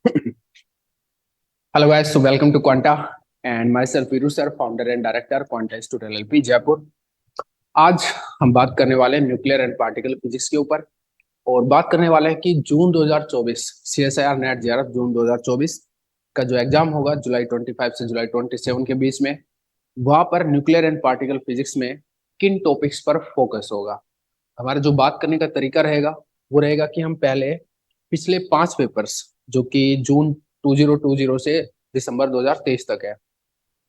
Hello guys, so welcome to Quanta and myself Viru sir, founder and director Quanta Institute LLP Jaipur. आज हम बात करने वाले हैं न्यूक्लियर एंड पार्टिकल फिजिक्स के ऊपर और बात करने वाले हैं कि जून 2024 CSIR नेट जेआरएफ जून 2024 का जो एग्जाम होगा जुलाई 25 से जुलाई 27 के बीच में, वहां पर न्यूक्लियर एंड पार्टिकल फिजिक्स में किन टॉपिक्स पर फोकस होगा। हमारा जो बात करने का तरीका रहेगा वो रहेगा कि हम पहले पिछले 5 पेपर्स जो कि जून 2020 से दिसंबर 2023 तक है,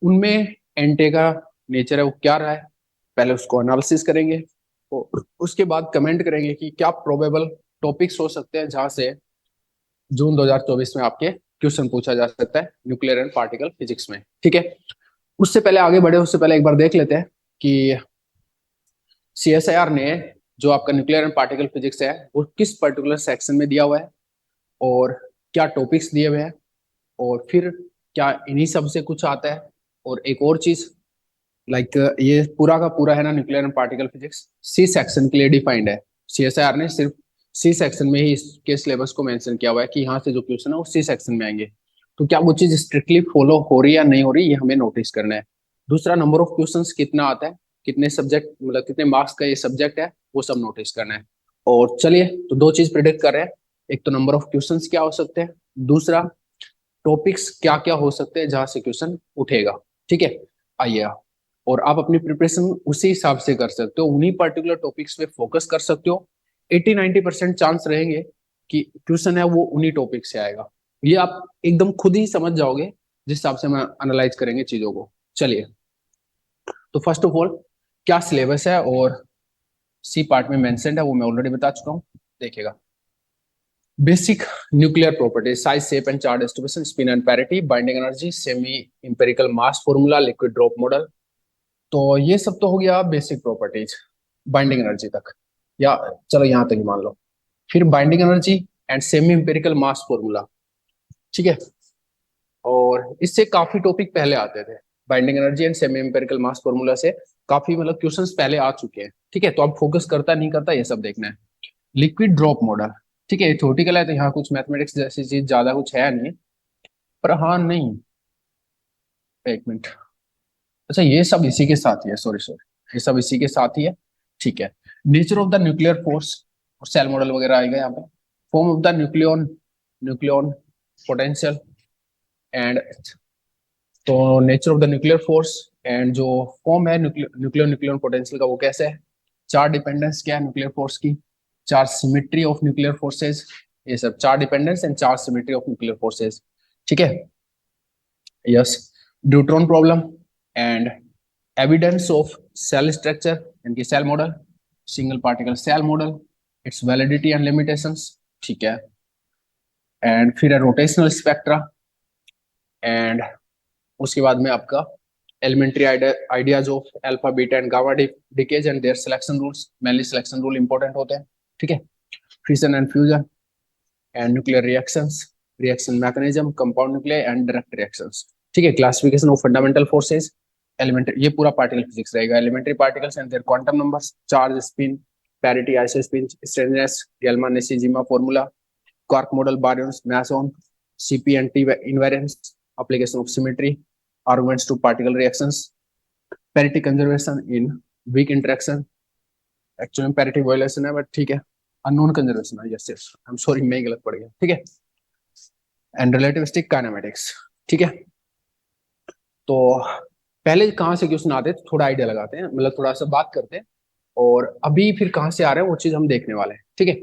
उनमें एंटे का नेचर है वो क्या रहा है, पहले उसको एनालिसिस करेंगे और उसके बाद कमेंट करेंगे कि क्या प्रोबेबल टॉपिक्स हो सकते हैं जहां से जून 2024 में आपके क्वेश्चन पूछा जा सकता है न्यूक्लियर एंड पार्टिकल फिजिक्स में। ठीक है, उससे पहले आगे बढ़े उससे पहले एक बार देख लेते हैं कि CSIR ने जो आपका न्यूक्लियर एंड पार्टिकल फिजिक्स है वो किस पर्टिकुलर सेक्शन में दिया हुआ है और क्या टॉपिक्स दिए हुए हैं और फिर क्या इन्हीं सब से कुछ आता है। और एक और चीज, लाइक ये पूरा का पूरा है ना nuclear and particle physics C section के लिए डिफाइंड है। CSIR ने सिर्फ सी सेक्शन में ही इसके सिलेबस को मेंशन किया हुआ है कि यहाँ से जो क्वेश्चन है वो सी सेक्शन में आएंगे। तो क्या वो चीज स्ट्रिक्टली फॉलो हो रही है या नहीं हो रही, ये हमें नोटिस करना है। दूसरा, नंबर ऑफ क्वेश्चंस कितना आता है, कितने सब्जेक्ट मतलब कितने मार्क्स का ये सब्जेक्ट है, वो सब नोटिस करना है। और चलिए, तो दो चीज प्रिडिक्ट कर रहे हैं। एक तो नंबर ऑफ क्वेश्चंस क्या हो सकते हैं, दूसरा टॉपिक्स क्या क्या हो सकते हैं जहां से क्वेश्चन उठेगा। ठीक है, आइए आप और आप अपनी प्रिपरेशन उसी हिसाब से कर सकते हो, उन्हीं पर्टिकुलर टॉपिक्स पे फोकस कर सकते हो। 80-90% चांस रहेंगे कि क्वेश्चन है वो उन्हीं टॉपिक से आएगा। ये आप एकदम खुद ही समझ जाओगे जिस हिसाब से हम एनालाइज करेंगे चीजों को। चलिए, तो फर्स्ट ऑफ ऑल क्या सिलेबस है और सी पार्ट में मेंशन्ड है वो मैं ऑलरेडी बता चुका हूँ, देखिएगा। Basic nuclear properties, size shape and charge distribution, spin and parity, binding energy, semi empirical mass formula, liquid drop model. तो ये सब तो हो गया बेसिक प्रॉपर्टीज बाइंडिंग एनर्जी तक, या चलो यहाँ तक ही मान लो। फिर binding energy and semi empirical mass formula. ठीक है, और इससे काफी टॉपिक पहले आते थे। Binding energy and semi empirical mass formula से काफी मतलब क्वेश्चंस पहले आ चुके हैं। ठीक है, तो अब फोकस करता नहीं करता ये सब देखना है। लिक्विड ड्रॉप मॉडल, ठीक है, थ्योरेटिकल है तो यहाँ कुछ मैथमेटिक्स जैसी चीज ज्यादा कुछ है नहीं। पर हाँ नहीं, एक मिनट, अच्छा ये सब इसी के साथ ही है, सॉरी सॉरी, ये सब इसी के साथ ही है। ठीक है, nature of the nuclear force और सेल मॉडल वगैरह आएगा यहाँ पे। Form of the nucleon nucleon potential and, तो nature of the nuclear force and जो फॉर्म है न्यूक्लियर न्यूक्लियर पोटेंशियल का वो कैसे है, चार डिपेंडेंस क्या है न्यूक्लियर फोर्स की, चार सिमेट्री ऑफ न्यूक्लियर फोर्सेज, ये सब चार डिपेंडेंस एंड चार सिमेट्री ऑफ न्यूक्लियर फोर्सेज। ठीक है, yes, deuteron problem and evidence of shell structure यानी कि shell model, single particle shell model, its validity and limitations. ठीक है, एंड फिर है रोटेशनल स्पेक्ट्रा एंड उसके बाद में आपका elementary ideas of alpha beta and gamma decays and their selection rules, mainly selection rule important होते हैं। ठीक है, fission and fusion and nuclear reactions, reaction mechanism, compound nuclear and direct reactions. ठीक है, classification of fundamental forces, elementary, ये पूरा particle physics रहेगा। Elementary particles and their quantum numbers, charge, spin, parity, isospin, strangeness, Gell-Mann Nishijima formula, quark model, baryons, meson, CP&T invariance, application of symmetry, arguments to particle reactions, parity conservation in weak interaction, actually में parity violation है but ठीक है, unknown conservation है, yes yes, I am sorry मैं ही गलत पड़ गया। ठीक है, एंड रिलेटिविस्टिक काइनेमेटिक्स। ठीक है, तो पहले कहाँ से क्वेश्चन आते हैं तो थोड़ा आइडिया लगाते हैं, मतलब थोड़ा सा बात करते हैं और अभी फिर कहाँ से आ रहे हैं वो चीज हम देखने वाले हैं। ठीक है,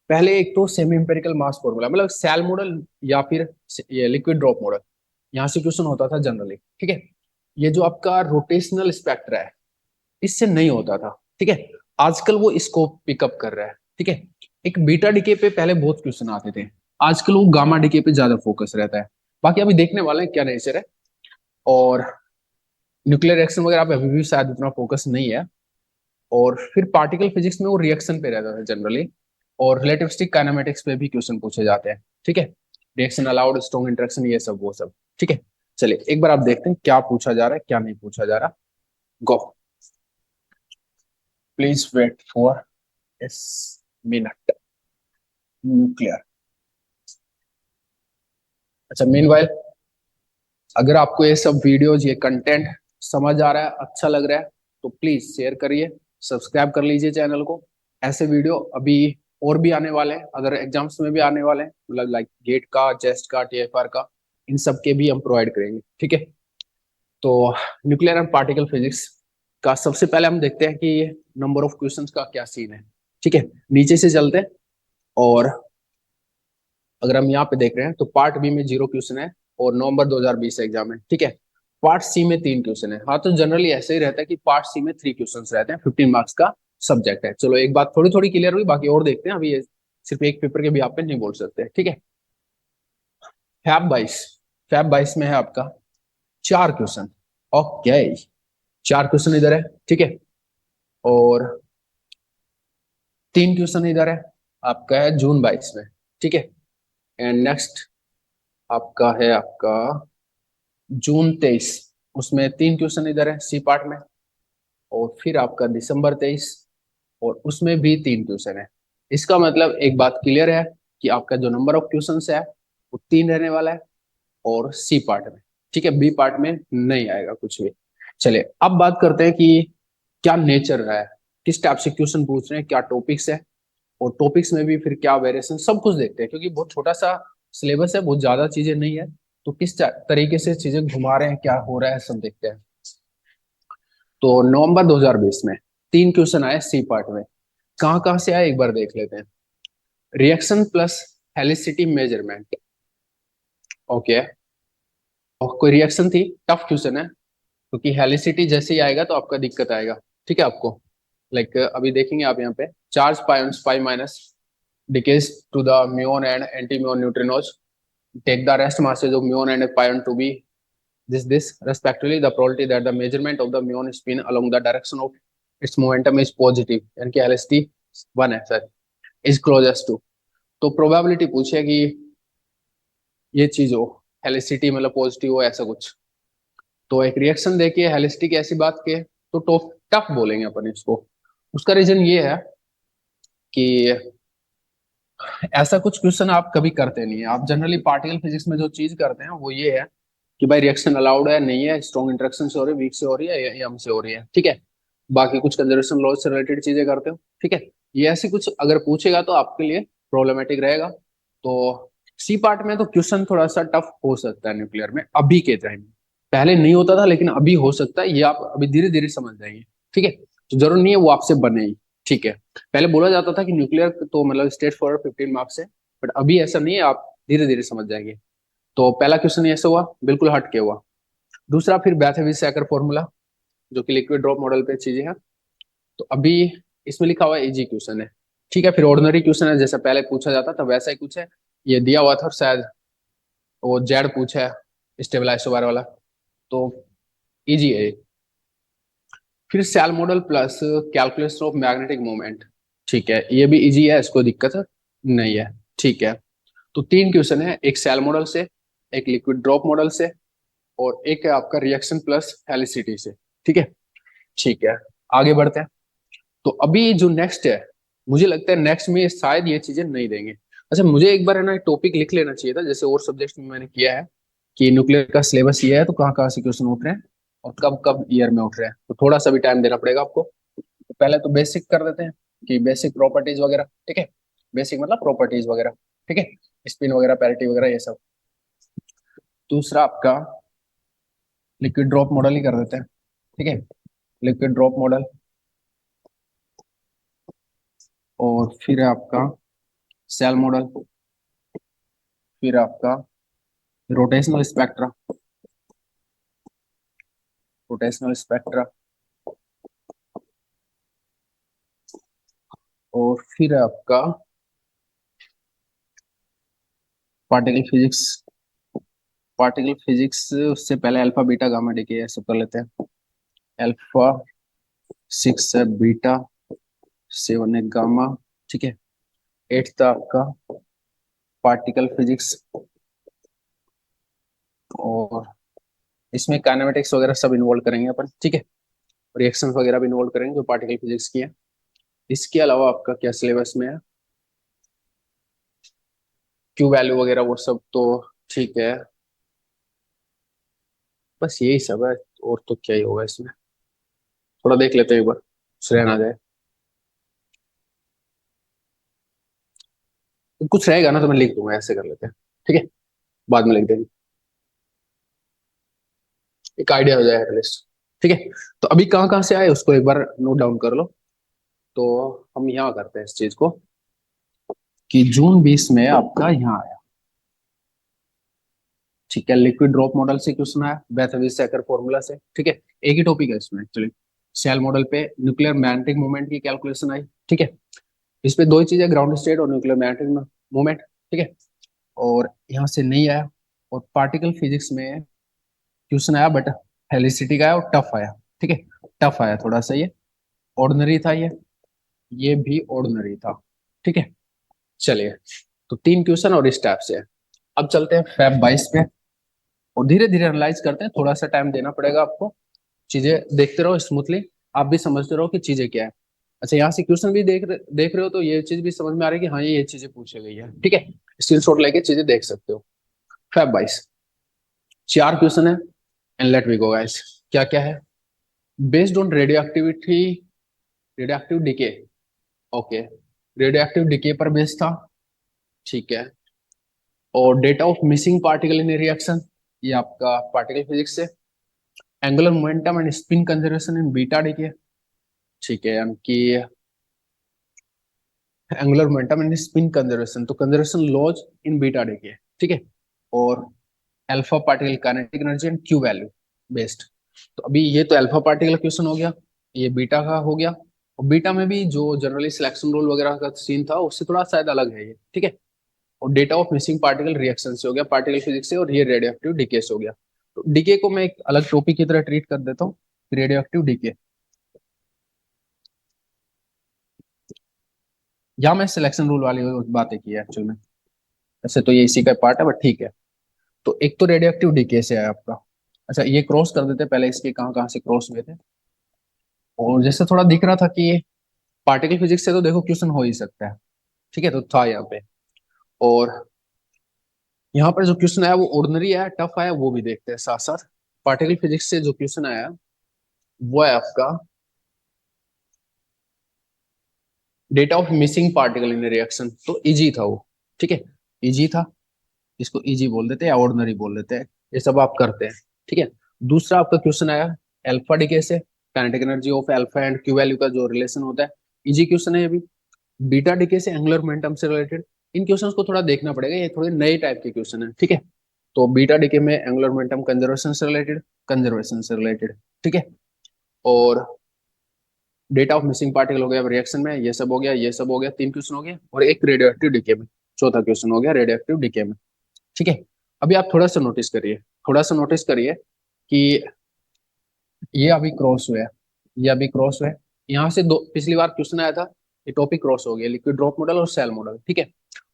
पहले एक तो सेमी इंपेरिकल मास फॉर्मूला मतलब सेल मॉडल या फिर ये लिक्विड ड्रॉप मॉडल, यहाँ से क्वेश्चन होता था जनरली। ठीक है, ये जो आपका रोटेशनल स्पेक्ट्रा है इससे नहीं होता था। ठीक है, आजकल वो इसको पिकअप कर रहा है। ठीक है, एक बीटा डीके पे पहले बहुत क्वेश्चन आते थे, आजकल वो गामा डीके पे ज्यादा फोकस रहता है। बाकी अभी देखने वाले हैं क्या नेचर है। और न्यूक्लियर रिएक्शन वगैरह पे अभी भी शायद उतना फोकस नहीं है। और फिर पार्टिकल फिजिक्स में वो रिएक्शन पे रहता था जनरली, और रिलेटिविस्टिक काइनेमेटिक्स पे भी क्वेश्चन पूछे जाते हैं। ठीक है, रिएक्शन अलाउड, स्ट्रॉन्ग इंटरेक्शन, ये सब वो सब। ठीक है, चलिए एक बार आप देखते हैं क्या पूछा जा रहा है क्या नहीं पूछा जा रहा। Go, please wait for minute. Nuclear, अच्छा, मीनवाइल अगर आपको ये सब वीडियोज, ये कंटेंट समझ आ रहा है, अच्छा लग रहा है, तो प्लीज शेयर करिए, सब्सक्राइब कर लीजिए चैनल को। ऐसे वीडियो अभी और भी आने वाले हैं, अदर एग्जाम्स में भी आने वाले हैं, मतलब लाइक गेट का, जेस्ट का, टीएफआर का, इन सब के भी हम प्रोवाइड करेंगे। ठीक है, तो न्यूक्लियर एंड पार्टिकल फिजिक्स का सबसे पहले हम देखते हैं कि नंबर ऑफ क्वेश्चंस का क्या सीन है। ठीक है, नीचे से चलते हैं, और अगर हम यहाँ पे देख रहे हैं तो पार्ट बी में 0 क्वेश्चन है और नवंबर 2020 एग्जाम है। ठीक है, पार्ट सी में 3 क्वेश्चन है। हाँ, तो जनरली ऐसे ही रहता है कि पार्ट सी में 3 क्वेश्चन रहते हैं, 15 मार्क्स का सब्जेक्ट है। चलो, एक बात थोड़ी थोड़ी क्लियर हुई, बाकी और देखते हैं। अभी ये सिर्फ एक पेपर के भी आप पे नहीं बोल सकते। ठीक है, फैब 22, फैब 22 में है आपका 4 क्वेश्चन। ओके, 4 क्वेश्चन इधर है। ठीक है, और 3 क्वेश्चन इधर है, आपका है जून 22 में। ठीक है, एंड नेक्स्ट आपका है आपका जून 23, उसमें 3 क्वेश्चन इधर है सी पार्ट में। और फिर आपका दिसंबर 23, और उसमें भी 3 क्वेश्चन है। इसका मतलब एक बात क्लियर है कि आपका जो नंबर ऑफ क्वेश्चन है वो 3 रहने वाला है, और सी पार्ट में। ठीक है, बी पार्ट में नहीं आएगा कुछ भी। चलिए, अब बात करते हैं कि क्या नेचर रहा है, किस टाइप से क्वेश्चन पूछ रहे हैं, क्या टॉपिक्स है, और टॉपिक्स में भी फिर क्या वेरिएशन, सब कुछ देखते हैं। क्योंकि बहुत छोटा सा सिलेबस है, बहुत ज्यादा चीजें नहीं है, तो किस तरीके से चीजें घुमा रहे हैं, क्या हो रहा है, सब देखते हैं। तो नवंबर 2020 में 3 क्वेश्चन आए सी पार्ट में। कहाँ कहाँ से आए एक बार देख लेते हैं। Reaction plus helicity measurement. Okay, और कोई रिएक्शन थी, टफ क्वेश्चन है, क्योंकि हेलिसिटी जैसे ही आएगा तो आपका दिक्कत आएगा। ठीक है, आपको लाइक अभी देखेंगे आप यहाँ पे, charge pions pi minus decays to the muon and anti muon neutrinos, take the rest masses of muon and pion to be this respectively, the probability that the measurement of the muon spin along the direction of its momentum is positive, यानी कि LST 1 है sir, is closest to। तो probability पूछे कि ये चीज हो, helicity मतलब पॉजिटिव हो, ऐसा कुछ। तो एक रिएक्शन देखिए हेलिसिटी की, ऐसी बात के तो टफ बोलेंगे अपन इसको। उसका रीजन ये है कि ऐसा कुछ क्वेश्चन आप कभी करते नहीं है। आप जनरली पार्टिकल फिजिक्स में जो चीज करते हैं वो ये है कि भाई रिएक्शन अलाउड है नहीं है, स्ट्रॉन्ग इंटरेक्शन से हो रही है, वीक से हो रही है, या यम से हो रही है। ठीक है, बाकी कुछ कंजर्वेशन लॉज से रिलेटेड चीजें करते हो। ठीक है, ये ऐसी कुछ अगर पूछेगा तो आपके लिए प्रॉब्लमेटिक रहेगा। तो सी पार्ट में तो क्वेश्चन थोड़ा सा टफ हो सकता है न्यूक्लियर में अभी के टाइम में। पहले नहीं होता था, लेकिन अभी हो सकता है, ये आप अभी धीरे धीरे समझ जाएंगे। ठीक है, तो जरूर नहीं है वो आपसे बने ही। ठीक है, पहले बोला जाता था कि न्यूक्लियर तो मतलब स्ट्रेट फॉरवर्ड 15 मार्क्स है, बट अभी ऐसा नहीं है, आप धीरे धीरे समझ जाएंगे। तो पहला क्वेश्चन ऐसा हुआ, बिल्कुल हट के हुआ। दूसरा फिर बैथेविस सैकर फॉर्मूला, जो कि लिक्विड ड्रॉप मॉडल पे चीजें हैं। तो अभी इसमें लिखा हुआ है इजी क्वेश्चन है। ठीक है, फिर ऑर्डिनरी क्वेश्चन है, जैसा पहले पूछा जाता था वैसा ही कुछ है। ये दिया हुआ था, और शायद वो जेड पूछा है स्टेबलाइजर वाला, तो इजी है। फिर shell model plus calculation of magnetic moment. ठीक है, ये भी इजी है, इसको दिक्कत नहीं है। ठीक है, तो 3 क्वेश्चन है, एक सेल मॉडल से, एक लिक्विड ड्रॉप मॉडल से, और एक है आपका रिएक्शन प्लस हेलिसिटी से। ठीक है, ठीक है, आगे बढ़ते हैं। तो अभी जो नेक्स्ट है, मुझे लगता है नेक्स्ट में शायद ये चीजें नहीं देंगे। अच्छा, मुझे एक बार है ना टॉपिक लिख लेना चाहिए था, जैसे और सब्जेक्ट में मैंने किया है, कि न्यूक्लियर का सिलेबस ये है, तो कहाँ कहाँ से क्वेश्चन उठ रहे हैं और कब कब ईयर में उठ रहे हैं। तो थोड़ा सा भी टाइम देना पड़ेगा आपको। तो पहले तो बेसिक कर देते हैं, कि बेसिक प्रॉपर्टीज वगैरह। ठीक है, बेसिक मतलब प्रॉपर्टीज वगैरह। ठीक है, स्पिन वगैरह, पैरिटी वगैरह, ये सब। दूसरा आपका लिक्विड ड्रॉप मॉडल ही कर देते हैं। ठीक है, लिक्विड ड्रॉप मॉडल, और फिर है आपका सेल मॉडल, फिर आपका रोटेशनल स्पेक्ट्रा, रोटेशनल स्पेक्ट्रा, और फिर है आपका पार्टिकल फिजिक्स। पार्टिकल फिजिक्स से पहले अल्फा बीटा गामा डीके ये सब कर लेते हैं। अल्फा 6 है, बीटा 7 है, गामा। ठीक है, 8 था आपका पार्टिकल फिजिक्स, और इसमें काइनेमेटिक्स वगैरह सब इन्वॉल्व करेंगे अपन। ठीक है, रिएक्शन वगैरह भी इन्वॉल्व करेंगे जो पार्टिकल फिजिक्स की है। इसके अलावा आपका क्या सिलेबस में है, क्यू वैल्यू वगैरह वो सब तो ठीक है, बस यही सब है, और तो क्या ही होगा इसमें। थोड़ा देख लेते हैं एक बार, कुछ रह ना जाए। कुछ रहेगा ना तो मैं लिख दूंगा, ऐसे कर लेते हैं। ठीक है, बाद में लिख देंगे, एक आइडिया हो जाए एटलीस्ट। ठीक है, तो अभी कहाँ कहाँ से आए उसको एक बार नोट डाउन कर लो। तो हम यहाँ करते हैं इस चीज को, कि जून 20 में आपका यहाँ आया। ठीक है, लिक्विड ड्रॉप मॉडल से क्वेश्चन आया, बेथेवी सेकर फॉर्मूला से। ठीक है, एक ही टॉपिक है इसमें एक्चुअली। सेल मॉडल पे न्यूक्लियर मैग्नेटिक मोमेंट की कैलकुलेशन आई। ठीक है, इस पे दो ही चीजें, ग्राउंड स्टेट और न्यूक्लियर मैग्नेटिक मोमेंट। ठीक है, और यहाँ से नहीं आया। और पार्टिकल फिजिक्स में क्वेश्चन आया, बट हेलिसिटी का आया और टफ आया। ठीक है, टफ आया थोड़ा सा, ये ऑर्डिनरी था, ये भी ऑर्डिनरी था। ठीक है, चलिए, तो तीन क्वेश्चन और इस टाइप से है। अब चलते हैं फैब 22 पे, और धीरे धीरे एनालाइज करते हैं, थोड़ा सा टाइम देना पड़ेगा आपको। चीजें देखते रहो स्मूथली, आप भी समझते रहो कि चीजें क्या है। अच्छा, यहाँ से क्वेश्चन भी देख रहे हो तो ये चीज भी समझ में आ रही है कि हाँ ये चीजें पूछी गई है। ठीक है, स्क्रीनशॉट लेके चीजें देख सकते हो। फैब 22, चार क्वेश्चन है, and let we go guys. क्या क्या है? Based on radioactivity, radioactive decay. Okay, radioactive decay पर बेस्ड था। ठीक है, और data of missing particle in reaction, ये आपका पार्टिकल फिजिक्स से। Angular momentum and spin conservation in beta decay. ठीक है, यानी कि angular momentum and spin conservation, तो conservation laws in beta decay. ठीक है, और alpha particle kinetic energy and Q value based. तो अभी ये तो अल्फा पार्टिकल क्वेश्चन हो गया, ये बीटा का हो गया। और बीटा में भी जो जनरली सिलेक्शन रूल वगैरह का सीन था उससे थोड़ा शायद अलग है ये। ठीक है, और data of missing particle reaction से हो गया, पार्टिकल फिजिक्स से, और ये रेडियो एक्टिव डीके से हो गया। तो डीके को मैं एक अलग टॉपिक की तरह ट्रीट कर देता हूँ, रेडियो एक्टिव डीके। यहाँ मैं सिलेक्शन रूल वाली बातें की है एक्चुअल में, वैसे तो ये इसी का पार्ट है, बट ठीक है। तो एक तो रेडियो एक्टिव डीके से है आपका। अच्छा, ये क्रॉस कर देते पहले, इसके कहाँ कहाँ से क्रॉस हुए थे। और जैसे थोड़ा दिख रहा था कि पार्टिकल फिजिक्स से तो देखो क्वेश्चन हो ही सकता है। ठीक है, तो था यहाँ पे। और यहाँ पर जो क्वेश्चन आया वो ऑर्डिनरी आया, टफ आया, वो भी देखते हैं साथ साथ। पार्टिकल फिजिक्स से जो क्वेश्चन आया वो है आपका data of missing particle in reaction, तो इजी था वो। ठीक है, इजी था, इसको इजी बोल देते हैं या ऑर्डिनरी बोल देते हैं, ये सब आप करते हैं। ठीक है, दूसरा आपका क्वेश्चन आया अल्फा डीके से, kinetic energy of alpha and Q value का जो रिलेशन होता है, इजी क्वेश्चन है ये भी। बीटा डीके से एंगुलर मोमेंटम से रिलेटेड, इन क्वेश्चंस को थोड़ा देखना पड़ेगा, ये थोड़े नए टाइप के क्वेश्चन है। ठीक है, तो बीटा डीके में एंगुलर मोमेंटम कंजर्वेशन से रिलेटेड। ठीक है, और डेटा ऑफ मिसिंग पार्टिकल हो गया रिएक्शन में, ये सब हो गया, ये सब हो गया, तीन क्वेश्चन हो गया, और एक रेडियो एक्टिव डीके में, चौथा क्वेश्चन हो गया रेडियो एक्टिव डीके में। ठीक है, अभी आप थोड़ा सा नोटिस करिए, थोड़ा सा नोटिस करिए कि ये अभी क्रॉस हुआ है, ये अभी क्रॉस हुआ है। यहाँ से दो पिछली बार क्वेश्चन आया था, ये टॉपिक क्रॉस हो गया, लिक्विड ड्रॉप मॉडल और सेल मॉडल। ठीक है,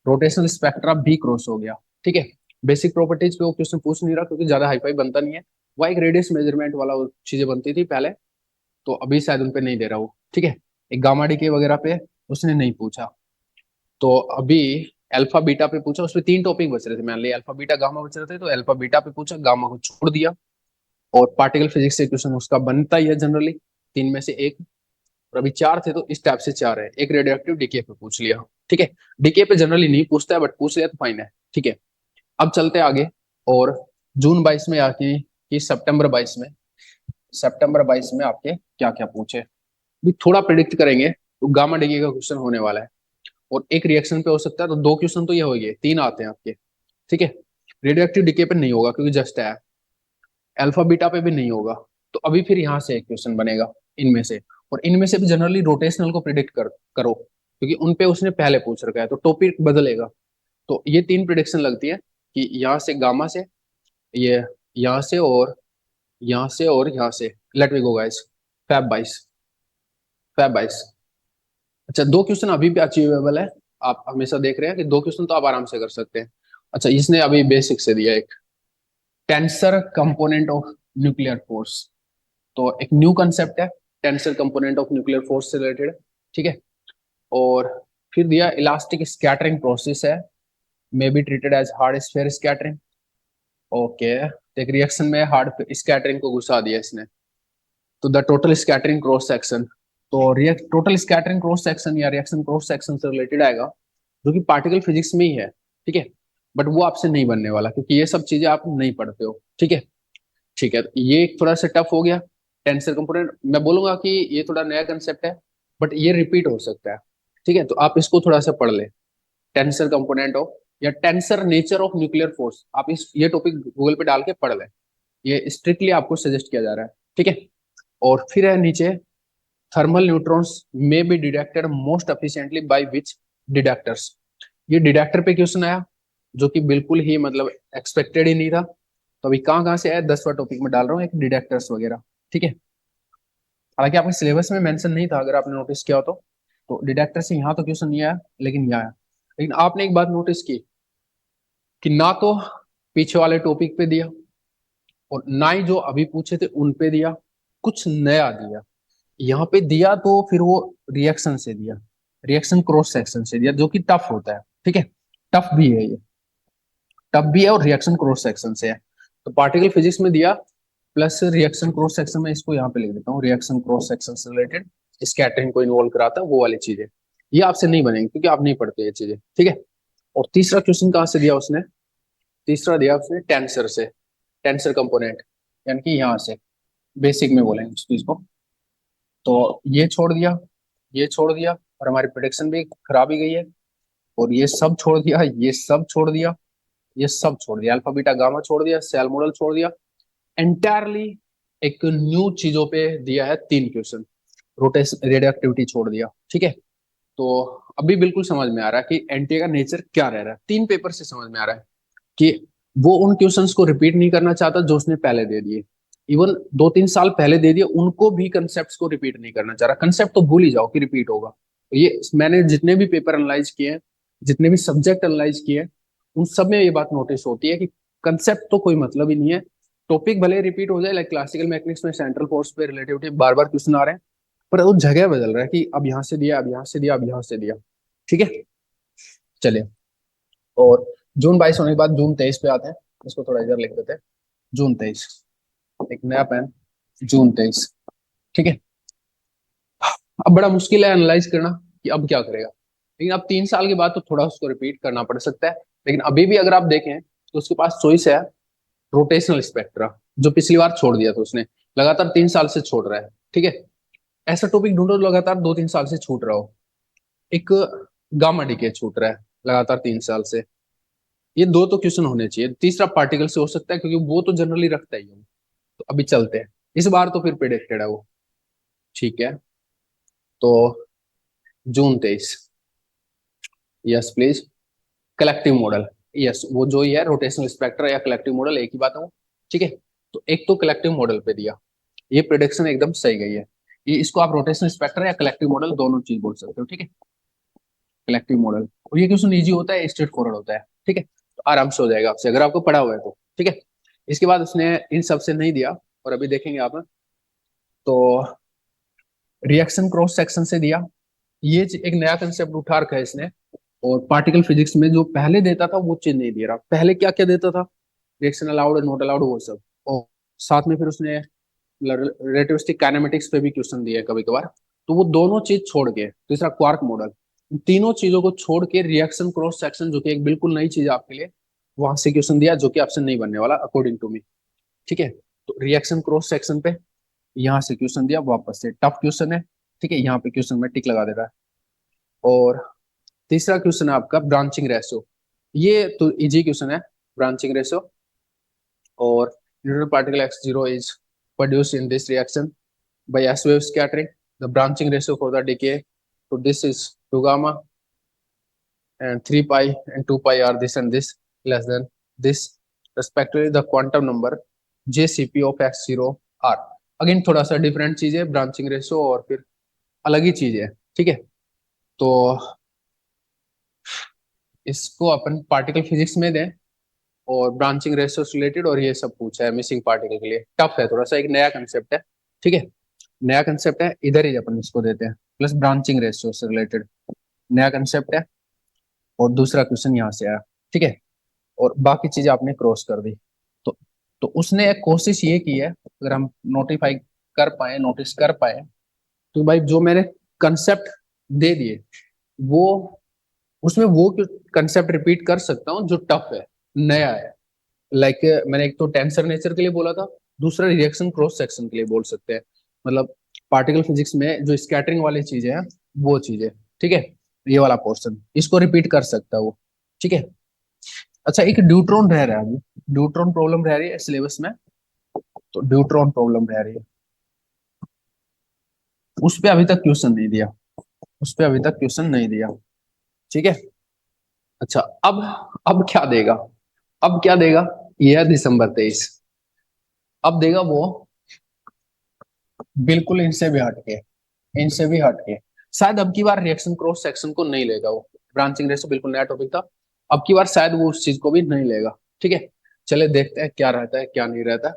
रोटेशनल स्पेक्ट्रा भी क्रॉस हो गया। ठीक है, बेसिक प्रॉपर्टीज पे वो क्वेश्चन पूछ नहीं रहा क्योंकि ज्यादा हाईफाई बनता नहीं है, वह एक रेडियस मेजरमेंट वाला वो चीजें बनती थी पहले, तो अभी शायद उन पे नहीं दे रहा वो। ठीक है, एक गामा डी के वगैरह पे उसने नहीं पूछा। तो अभी अल्फा बीटा पे पूछा, उसमें तीन टॉपिक बच रहे थे, मान लिया अल्फा बीटा गामा बच रहे थे, तो अल्फा बीटा पे पूछा, गामा को छोड़ दिया। और पार्टिकल फिजिक्स से क्वेश्चन उसका बनता ही है जनरली, तीन में से एक। और अभी चार थे तो इस टाइप से चार है, एक रेडियो एक्टिव डीके पे पूछ लिया। ठीक है, डीके पे जनरली नहीं पूछता है, बट पूछ लिया तो फाइन है। ठीक है, अब चलते हैं आगे। और जून 22 में आके कि सितंबर 22 में आपके क्या क्या पूछे, भी थोड़ा प्रिडिक्ट करेंगे, तो गामा डीके का क्वेश्चन होने वाला है। और एक रिएक्शन पे हो सकता है, तो दो क्वेश्चन तो ये हो गए, तीन आते हैं आपके। ठीक है, रेडियो एक्टिव डीके पे नहीं होगा क्योंकि जस्ट है, अल्फा बीटा पे भी नहीं होगा। तो अभी फिर यहाँ से एक क्वेश्चन बनेगा इनमें से। और इनमें से भी जनरली रोटेशनल को प्रिडिक्ट करो क्योंकि उन पे उसने पहले पूछ रखा है, तो टॉपिक बदलेगा। तो ये तीन प्रिडिक्शन लगती है कि यहाँ से गामा से, ये यहाँ से, और यहाँ से, और यहाँ से। Let me go guys, Feb 22, Feb 22। अच्छा, दो क्वेश्चन अभी भी अचीवेबल है, आप हमेशा देख रहे हैं कि दो क्वेश्चन तो आप आराम से कर सकते हैं। अच्छा, इसने अभी बेसिक से दिया एक tensor component of nuclear force, तो एक न्यू कंसेप्ट है, tensor component of nuclear force से रिलेटेड। ठीक है, और फिर दिया इलास्टिक स्कैटरिंग प्रोसेस है, may be treated as hard sphere scattering. Okay, तो एक रिएक्शन में हार्ड स्कैटरिंग को घुसा दिया इसने, तो the total scattering cross section, तो react total scattering cross section या रिएक्शन क्रॉस सेक्शन से रिलेटेड आएगा, जो कि पार्टिकल फिजिक्स में ही है, ठीक है। बट वो आपसे नहीं बनने वाला, क्योंकि ये सब चीजें आप नहीं पढ़ते हो, ठीक है। ठीक है, तो ये थोड़ा सा टफ हो गया। टेंसर कंपोनेंट मैं बोलूंगा कि ये थोड़ा नया कंसेप्ट है, बट ये रिपीट हो सकता है, ठीक है। तो आप इसको थोड़ा सा पढ़ ले, टेंसर कंपोनेंट ऑफ या tensor nature of nuclear force, आप इस ये टॉपिक गूगल पे डाल के पढ़ ले, ये स्ट्रिक्टली आपको सजेस्ट किया जा रहा है, ठीक है। और फिर है नीचे, थर्मल न्यूट्रॉन्स में be detected most efficiently by which detectors. ये डिटेक्टर पे क्वेश्चन आया, जो कि बिल्कुल ही मतलब एक्सपेक्टेड ही नहीं था। तो अभी कहाँ कहाँ से आया, 10वां टॉपिक में डाल रहा हूँ, एक डिटेक्टर्स वगैरह, ठीक है। हालांकि आपके सिलेबस में मेंशन नहीं था, अगर आपने नोटिस किया हो तो डिटेक्टर से यहाँ तो क्वेश्चन नहीं आया, लेकिन यहाँ आया। लेकिन आपने एक बात नोटिस की कि ना तो पीछे वाले टॉपिक पे दिया, और ना ही जो अभी पूछे थे उन पे दिया, कुछ नया दिया। यहाँ पे दिया तो फिर वो रिएक्शन से दिया, रिएक्शन क्रॉस सेक्शन से दिया, जो कि टफ होता है, ठीक है। टफ भी है ये, टफ भी है और रिएक्शन क्रॉस सेक्शन से है। तो पार्टिकल फिजिक्स में दिया प्लस रिएक्शन क्रॉस सेक्शन में, इसको यहाँ पे लिख देता हूँ, रिएक्शन क्रॉस सेक्शन से रिलेटेड स्कैटरिंग को इन्वॉल्व कराता है, वो वाली चीजें ये आपसे नहीं बनेंगी, क्योंकि आप नहीं पढ़ते ये चीजें, ठीक है। और तीसरा क्वेश्चन कहाँ से दिया उसने, तीसरा दिया उसने टेंसर से, टेंसर कंपोनेंट, यानी कि यहाँ से बेसिक में बोलेंगे उस चीज को। तो ये छोड़ दिया, ये छोड़ दिया, और हमारी प्रोडिक्शन भी खराब ही गई है। और ये सब छोड़ दिया, ये सब छोड़ दिया, ये सब छोड़ दिया, अल्फा बीटा गामा छोड़ दिया, सेल मॉडल छोड़ दिया, एंटायरली एक न्यू चीजों पे दिया है 3 क्वेश्चन, रोटेशन रेडियो एक्टिविटी छोड़ दिया, ठीक है। तो अभी बिल्कुल समझ में आ रहा है कि एनटीए का नेचर क्या रह रहा है, 3 पेपर से समझ में आ रहा है कि वो उन क्वेश्चंस को रिपीट नहीं करना चाहता जो उसने पहले दे दिए, इवन 2-3 साल पहले दे दिए उनको भी कंसेप्ट को रिपीट नहीं करना चाह रहा। कंसेप्ट तो भूल ही जाओ कि रिपीट होगा। तो ये मैंने जितने भी पेपर एनालाइज किए हैं, जितने भी सब्जेक्ट एनालाइज किए हैं, उन सब में ये बात नोटिस होती है कि कंसेप्ट तो कोई मतलब ही नहीं है। टॉपिक भले रिपीट हो जाए, लाइक क्लासिकल मैकेनिक्स में सेंट्रल फोर्स पे रिलेटिविटी बार बार क्वेश्चन आ रहे हैं, पर वो जगह बदल रहा है कि अब यहाँ से दिया, अब यहाँ से दिया, अब यहाँ से दिया, ठीक है। चलिए, और जून 22 होने के बाद जून 23 पे आते हैं, इसको थोड़ा इधर लिख देते हैं, जून 23, एक नया पेन, जून 23, ठीक है। अब बड़ा मुश्किल है एनालाइज करना कि अब क्या करेगा, लेकिन अब 3 साल के बाद तो थोड़ा उसको रिपीट करना पड़ सकता है। लेकिन अभी भी अगर आप देखें तो उसके पास चॉइस है, रोटेशनल स्पेक्ट्रा, जो पिछली बार छोड़ दिया था उसने, लगातार 3 साल से छोड़ रहा है, ठीक है। ऐसा टॉपिक ढूंढो लगातार 2-3 साल से छूट रहा हो। एक गामा डीके छूट रहा है लगातार 3 साल से, ये दो तो क्वेश्चन होने चाहिए। तीसरा पार्टिकल से हो सकता है, क्योंकि वो तो जनरली रखता ही है। तो अभी चलते हैं, इस बार तो फिर प्रिडिक्टेड है वो, ठीक है। तो जून 23, yes please, collective model, yes वो जो ही है रोटेशनल स्पेक्ट्रा या कलेक्टिव मॉडल, एक ही बात है वो, ठीक है। तो एक तो कलेक्टिव मॉडल पे दिया, ये प्रिडिक्शन एकदम सही गई है। ये इसको आप रोटेशनल स्पेक्ट्रा या कलेक्टिव मॉडल दोनों चीज बोल सकते हो, ठीक है। कलेक्टिव मॉडल, और ये क्वेश्चन इजी होता है, स्ट्रेट फॉरवर्ड होता है, ठीक है। तो आराम से हो जाएगा आपसे अगर आपको पढ़ा हुआ है तो, ठीक है। इसके बाद उसने इन सब से नहीं दिया, और अभी देखेंगे आप, तो रिएक्शन क्रॉस सेक्शन से दिया। ये एक नया कंसेप्ट उठा रखा है इसने, और पार्टिकल फिजिक्स में जो पहले देता था वो चीज नहीं दे रहा। पहले क्या क्या देता था, रिएक्शन अलाउड नॉट अलाउड वो सब, और साथ में फिर उसने रिलेटिविस्टिक काइनेमेटिक्स पे भी क्वेश्चन दिए कभी कभार। तो वो दोनों चीज छोड़ के, तीसरा क्वार्क मॉडल, तीनों चीजों को छोड़ के रिएक्शन क्रॉस सेक्शन, जो कि एक बिल्कुल नई चीज है आपके लिए, वहां से क्वेश्चन दिया, जो कि आपसे नहीं बनने वाला अकॉर्डिंग टू मी, ठीक है। तो रिएक्शन क्रॉस सेक्शन पे यहाँ से क्वेश्चन दिया, वापस से टफ क्वेश्चन है, ठीक है। यहाँ पे क्वेश्चन में टिक लगा दे रहा है। और तीसरा क्वेश्चन है आपका ब्रांचिंग रेशियो, ये तो इजी क्वेश्चन है, ब्रांचिंग रेशियो। और neutral particle x0 is produced in this reaction by S wave scattering. The branching ratio for the decay to this is 2 gamma, and 3 pi and 2 pi are this and this less than this respectively. The quantum number JCP of x0 r, again थोड़ा सा different चीज है branching ratio, और फिर अलग ही चीज है, ठीक है। तो इसको अपन पार्टिकल फिजिक्स में दें, और ब्रांचिंग रेशियो से रिलेटेड, और ये सब पूछा है मिसिंग पार्टिकल के लिए, टफ है थोड़ा सा, एक नया कंसेप्ट है, ठीक है। नया कंसेप्ट है, इधर ही अपन इसको देते हैं, प्लस ब्रांचिंग रेशियो से रिलेटेड नया कंसेप्ट है, और दूसरा क्वेश्चन यहाँ से आया, ठीक है। और बाकी चीजें आपने क्रॉस कर दी। तो तो उसने एक कोशिश ये की है, अगर हम नोटिफाई कर पाए, नोटिस कर पाए, तो भाई जो मैंने कंसेप्ट दे दिए वो, उसमें वो कंसेप्ट रिपीट कर सकता हूँ जो टफ है, नया है। लाइक मैंने एक तो टेंसर नेचर के लिए बोला था, दूसरा रिएक्शन क्रॉस सेक्शन के लिए बोल सकते हैं। मतलब पार्टिकल फिजिक्स में जो स्कैटरिंग वाली चीजें हैं वो चीजें, ठीक है, ये वाला पोर्शन इसको रिपीट कर सकता है वो, ठीक है। अच्छा, एक ड्यूट्रॉन रह रहा है अभी, ड्यूट्रॉन प्रॉब्लम रह रही है सिलेबस में, तो ड्यूट्रॉन प्रॉब्लम रह रही है, उस पे अभी तक क्वेश्चन नहीं दिया, उस पे अभी तक क्वेश्चन नहीं दिया, ठीक है। अच्छा, अब क्या देगा, अब क्या देगा, ये है दिसंबर 23, अब देगा वो बिल्कुल इनसे भी हटके, इनसे भी हटके। शायद अब की बार रिएक्शन क्रॉस सेक्शन को नहीं लेगा वो, ब्रांचिंग रेशो बिल्कुल नया टॉपिक था, अब की बार शायद वो उस चीज को भी नहीं लेगा, ठीक है। चले देखते हैं क्या रहता है क्या नहीं रहता है।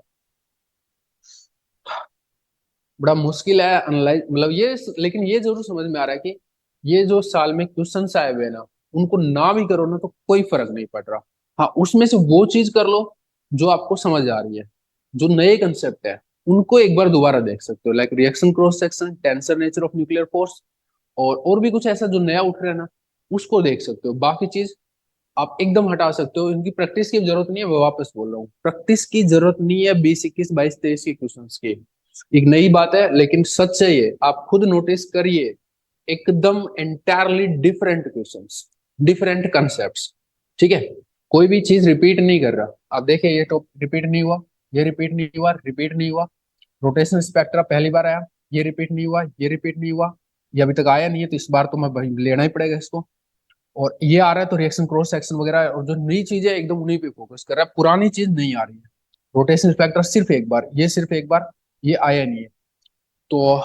बड़ा मुश्किल है एनालाइज, मतलब ये, लेकिन ये जरूर समझ में आ रहा है कि ये जो साल में क्वेश्चन आए हुए हैं ना, उनको ना भी करो ना तो कोई फर्क नहीं पड़ रहा। हाँ, उसमें से वो चीज कर लो जो आपको समझ आ रही है, जो नए कंसेप्ट है उनको एक बार दोबारा देख सकते हो, like reaction cross section, tensor nature of nuclear force, और भी कुछ ऐसा जो नया उठ रहा है ना, उसको देख सकते हो। बाकी चीज आप एकदम हटा सकते हो, इनकी प्रैक्टिस की जरूरत नहीं है, मैं वापस बोल रहा हूँ, प्रैक्टिस की जरूरत नहीं है 20 21 22 23 के क्वेश्चन की। एक नई बात है लेकिन सच है ये, आप खुद नोटिस करिए, एकदम entirely different questions, different concepts, ठीक है। कोई भी चीज रिपीट नहीं कर रहा, आप देखिए ये तो रिपीट नहीं हुआ, ये रिपीट नहीं हुआ, रिपीट नहीं हुआ, रोटेशन स्पेक्ट्रा पहली बार आया, ये रिपीट नहीं हुआ, ये रिपीट नहीं हुआ, ये अभी तक आया नहीं है, तो इस बार तो मैं भाई लेना ही पड़ेगा इसको। और ये आ रहा है तो रिएक्शन क्रॉस सेक्शन वगैरह, और जो नई चीज है एकदम उन्हीं पे फोकस कर रहा है, पुरानी चीज नहीं आ रही है। रोटेशन स्पेक्ट्रा सिर्फ एक बार, ये सिर्फ एक बार, ये आया नहीं है। तो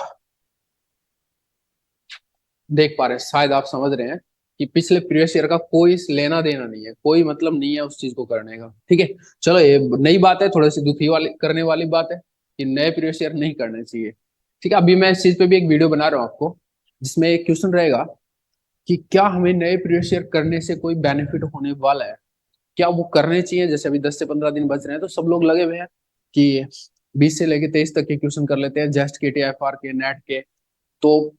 देख पा रहे हैं, शायद आप समझ रहे हैं कि पिछले प्रीवियस ईयर का कोई लेना देना नहीं है, कोई मतलब नहीं है उस चीज को करने का, ठीक है। चलो ये नई बात है, थोड़ी सी दुखी वाली करने वाली बात है कि नए प्रीवियस ईयर नहीं करने चाहिए, ठीक है। अभी मैं इस चीज पे भी एक वीडियो बना रहा हूँ आपको, जिसमें एक क्वेश्चन रहेगा कि क्या हमें नए प्रीवियस ईयर करने से कोई बेनिफिट होने वाला है, क्या वो करने चाहिए। जैसे अभी 10 से 15 दिन बच रहे हैं तो सब लोग लगे हुए हैं कि 20 से लेके 23 तक के क्वेश्चन कर लेते हैं, जस्ट के, टीएफआर के, नेट के, तो